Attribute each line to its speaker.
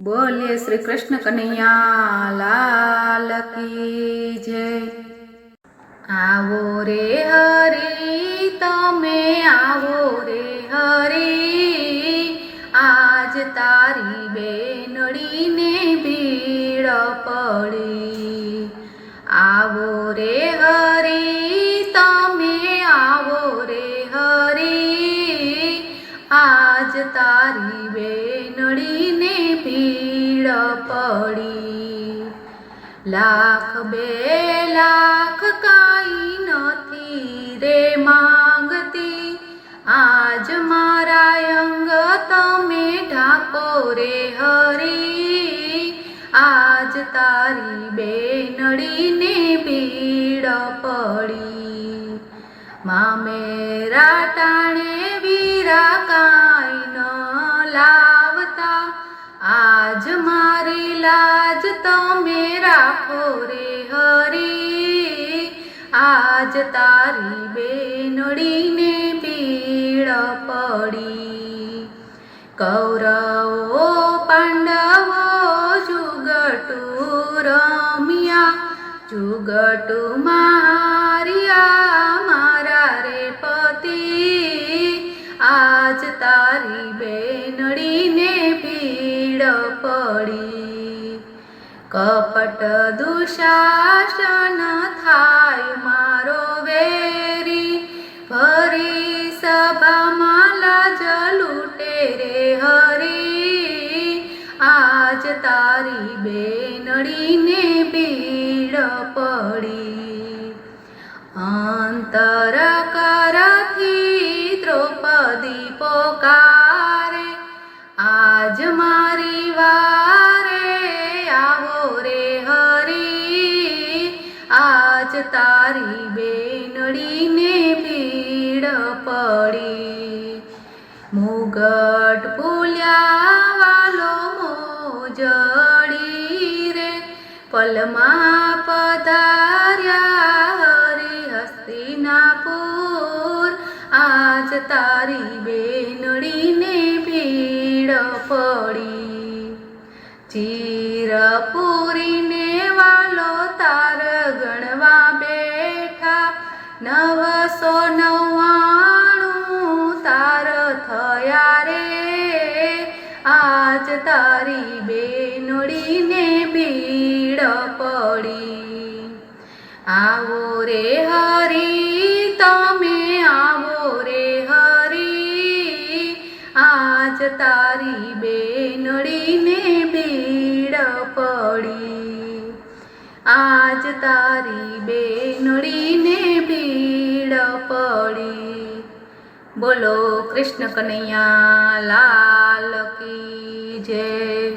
Speaker 1: बोलिए श्री कृष्ण कन्हैया लाल की जय। आवो रे हरि तमे आवो रे हरि, आज तारी बेनड़ी ने भीड़ पड़ी। आवो रे हरि तमे आवो रे हरि, आज तारी बेनड़ी ने भीड़ पड़ी। लाख बे लाख काई नथी रे मांगती, आज मारा अंग तमे ढाको रे हरि, आज तारी बेनड़ी ने भीड़ पड़ी। माँ मेरा टाणे वीरा काई न लावता, आज मारी लाज तमे राखो रे हरि, आज तारी बेनड़ी ने भीड़ पड़ी। कौरवो पांडवो जुगटू रमिया, जुगटू मारिया मारा रे पति, आज तारी बेनड़ी ने भीड़ पड़ी। कपट दुशासन थाय मारो वेरी, भरी सभा माला जलूटे रे हरि, आज तारी बेनड़ी ने भीड़ पड़ी। अंतर करथी द्रौपदी पोकारे, आज मारी वारे आवो रे हरि, आज तारी बेनड़ी ने भीड़ पड़ी। मुगट पुल्या वालो मोजड़ी रे, पलमा पधार्या हरि हस्तिनापुर, आज तारी बेनड़ी ने भीड़ पड़ी। चीरपुरी ने वालो तार गणवा बैठा, 999 तार थया रे, आज तारी बेनड़ी ने भीड़ पड़ी। आवो रे हरि तमे आवो रे हरि, आज तारी बेनड़ी ने भीड़ पड़ी। आज तारी बेनड़ी ने भीड़ पड़ी। बोलो कृष्ण कन्हैया लाल की जय।